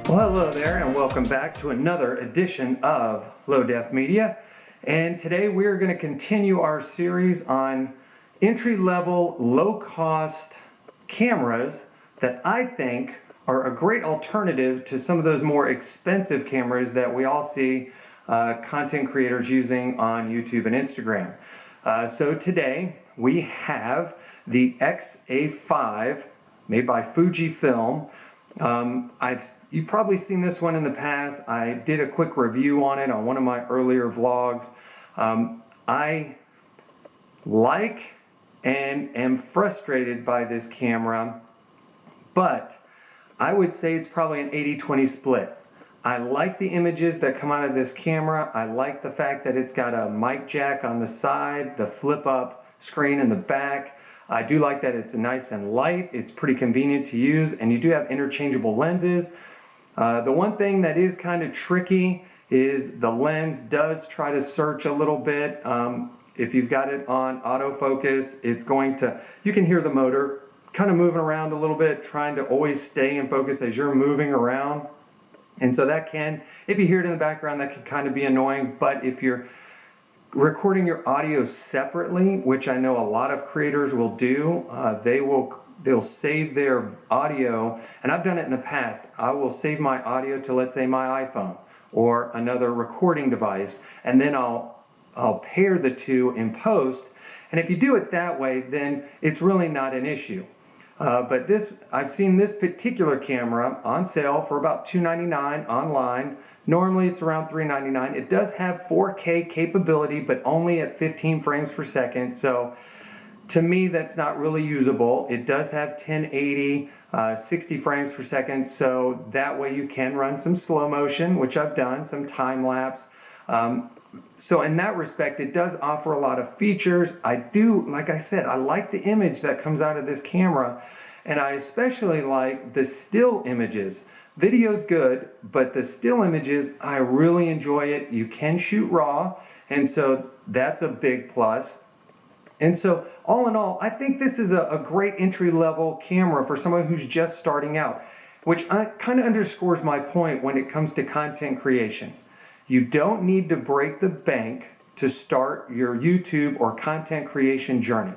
Well, hello there and welcome back to another edition of Low Def Media. And today we're going to continue our series on entry-level, low-cost cameras that I think are a great alternative to some of those more expensive cameras that we all see content creators using on YouTube and Instagram. So today we have the X-A5 made by Fujifilm. You've probably seen this one in the past. I did a quick review on it on one of my earlier vlogs. I like and am frustrated by this camera, but I would say it's probably an 80-20 split. I like the images that come out of this camera. I like the fact that it's got a mic jack on the side, the flip up screen in the back. I do like that it's nice and light. It's pretty convenient to use, and you do have interchangeable lenses. The one thing that is kind of tricky is the lens does try to search a little bit. If you've got it on autofocus, it's going to, you can hear the motor kind of moving around a little bit, trying to always stay in focus as you're moving around. And so that can, if you hear it in the background, that can kind of be annoying. But if you're recording your audio separately, which I know a lot of creators will do, they'll save their audio, and I've done it in the past. I will save my audio to, let's say, my iPhone or another recording device, and then I'll pair the two in post. And if you do it that way, then it's really not an issue. But I've seen this particular camera on sale for about $299 online. Normally it's around $399. It does have 4K capability, but only at 15 frames per second. So to me, that's not really usable. It does have 1080, 60 frames per second. So that way you can run some slow motion, which I've done, some time lapse. So in that respect, it does offer a lot of features. I do, like I said, I like the image that comes out of this camera, and I especially like the still images. Video's good, but the still images, I really enjoy it. You can shoot RAW, and so that's a big plus. And so all in all, I think this is a great entry-level camera for someone who's just starting out, which kind of underscores my point when it comes to content creation. You don't need to break the bank to start your YouTube or content creation journey.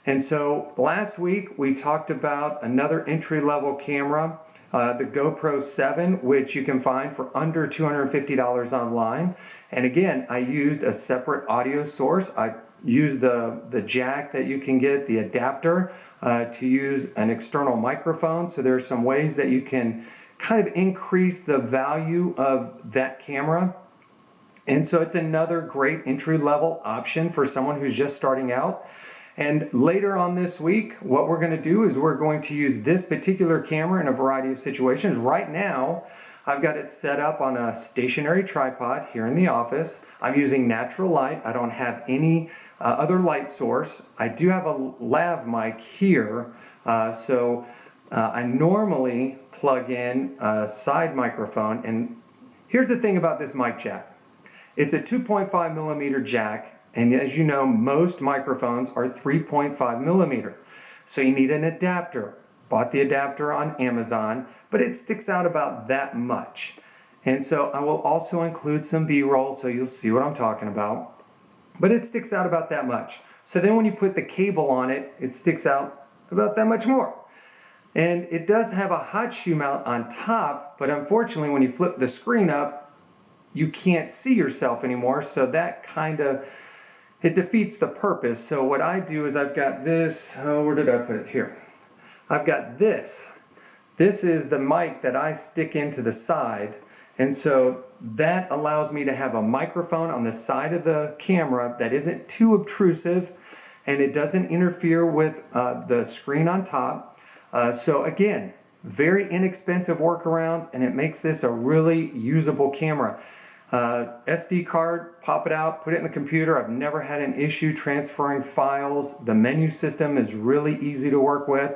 And so last week we talked about another entry-level camera, the GoPro 7, which you can find for under $250 online. And again, I used a separate audio source. I used the jack that you can get, the adapter, to use an external microphone. So there are some ways that you can kind of increase the value of that camera. And so it's another great entry-level option for someone who's just starting out. And later on this week, what we're going to do is we're going to use this particular camera in a variety of situations. Right now, I've got it set up on a stationary tripod here in the office. I'm using natural light. I don't have any other light source. I do have a lav mic here, I normally plug in a side microphone, and here's the thing about this mic jack. It's a 2.5 millimeter jack, and as you know, most microphones are 3.5 millimeter. So you need an adapter. Bought the adapter on Amazon, but it sticks out about that much. And so I will also include some B-roll so you'll see what I'm talking about. But it sticks out about that much. So then when you put the cable on it, it sticks out about that much more. And it does have a hot shoe mount on top, but unfortunately when you flip the screen up, you can't see yourself anymore, so that kind of, it defeats the purpose. So what I do is I've got this, where did I put it? Here. I've got this. This is the mic that I stick into the side, and so that allows me to have a microphone on the side of the camera that isn't too obtrusive, and it doesn't interfere with the screen on top. So again, very inexpensive workarounds, and it makes this a really usable camera. SD card, pop it out, put it in the computer. I've never had an issue transferring files. The menu system is really easy to work with.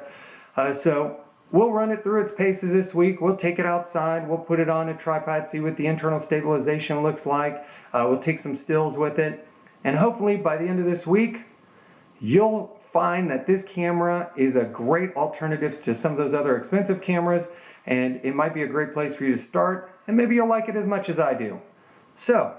So we'll run it through its paces this week. We'll take it outside. We'll put it on a tripod, see what the internal stabilization looks like. We'll take some stills with it. And hopefully by the end of this week, you'll find that this camera is a great alternative to some of those other expensive cameras, and it might be a great place for you to start, and maybe you'll like it as much as I do. So,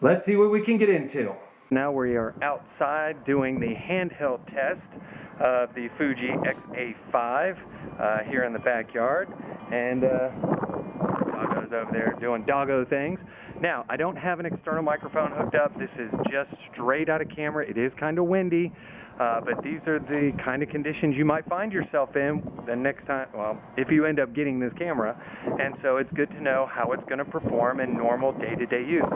let's see what we can get into. Now we are outside doing the handheld test of the Fuji X-A5 here in the backyard, and Doggo's over there doing doggo things. Now, I don't have an external microphone hooked up. This is just straight out of camera. It is kind of windy, but these are the kind of conditions you might find yourself in the next time, well, if you end up getting this camera. And so it's good to know how it's going to perform in normal day-to-day use.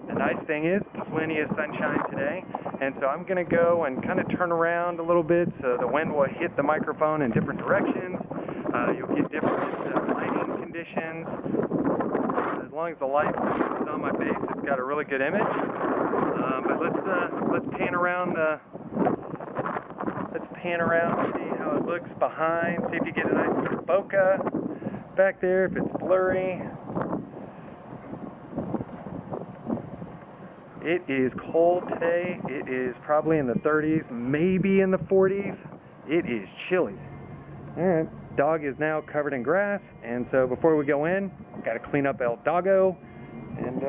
The nice thing is plenty of sunshine today, and so I'm going to go and kind of turn around a little bit so the wind will hit the microphone in different directions. You'll get different lighting conditions. As long as the light is on my face, it's got a really good image. But let's pan around see how it looks behind. See if you get a nice little bokeh back there, if it's blurry. It is cold today. It is probably in the 30s, maybe in the 40s. It is chilly. All right, dog is now covered in grass, and so before we go in, got to clean up El Doggo. And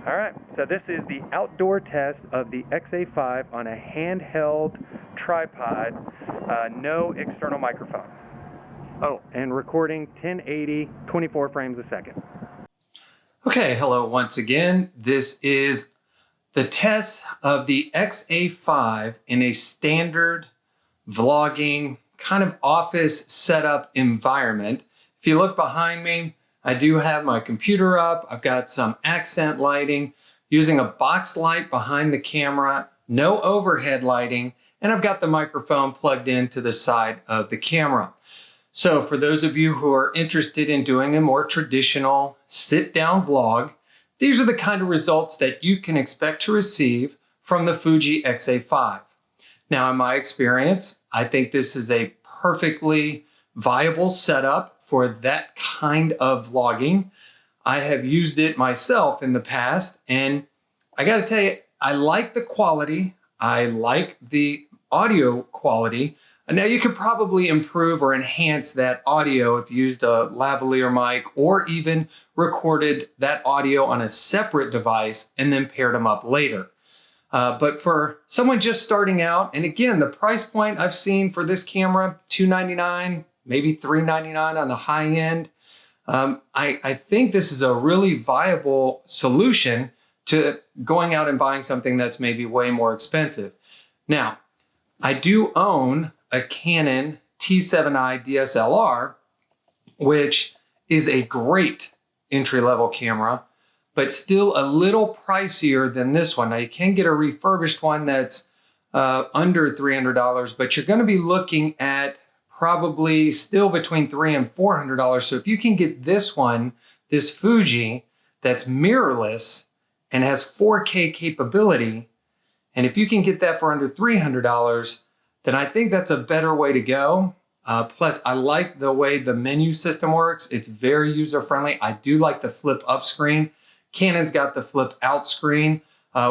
all right, so this is the outdoor test of the X-A5 on a handheld tripod, no external microphone. Oh, and recording 1080, 24 frames a second. Okay, hello once again. This is the test of the X-A5 in a standard vlogging kind of office setup environment. If you look behind me, I do have my computer up. I've got some accent lighting, using a box light behind the camera, no overhead lighting, and I've got the microphone plugged into the side of the camera. So for those of you who are interested in doing a more traditional sit-down vlog, these are the kind of results that you can expect to receive from the Fuji X-A5. Now, in my experience, I think this is a perfectly viable setup for that kind of vlogging. I have used it myself in the past, and I gotta tell you, I like the quality. I like the audio quality. Now, you could probably improve or enhance that audio if you used a lavalier mic or even recorded that audio on a separate device and then paired them up later. But for someone just starting out, and again, the price point I've seen for this camera, $299, maybe $399 on the high end, I think this is a really viable solution to going out and buying something that's maybe way more expensive. Now, I do own a Canon T7i DSLR, which is a great entry-level camera, but still a little pricier than this one. Now, you can get a refurbished one that's under $300, but you're going to be looking at probably still between $300 and $400. So if you can get this one, this Fuji, that's mirrorless and has 4K capability, and if you can get that for under $300, then I think that's a better way to go. Plus, I like the way the menu system works. It's very user-friendly. I do like the flip-up screen. Canon's got the flip-out screen.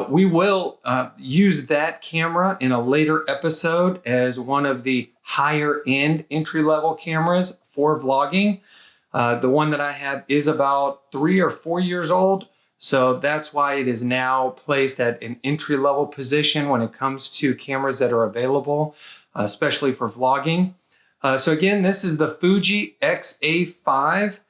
We will use that camera in a later episode as one of the higher-end entry-level cameras for vlogging. The one that I have is about 3 or 4 years old, so that's why it is now placed at an entry-level position when it comes to cameras that are available, especially for vlogging. So again, this is the Fuji X-A5.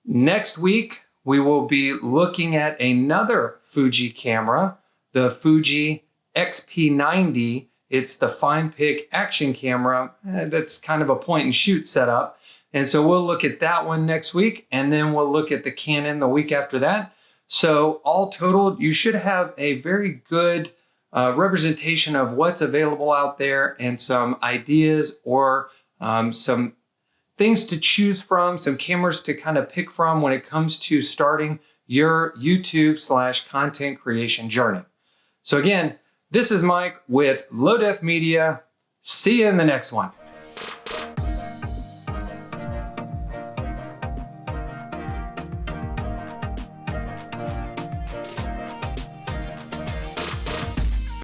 Next week, we will be looking at another Fuji camera, the Fuji XP90. It's the fine pick action camera. That's kind of a point and shoot setup. And so we'll look at that one next week, and then we'll look at the Canon the week after that. So all total, you should have a very good representation of what's available out there and some ideas or some things to choose from, some cameras to kind of pick from when it comes to starting your YouTube/content creation journey. So again, this is Mike with Low Def Media. See you in the next one.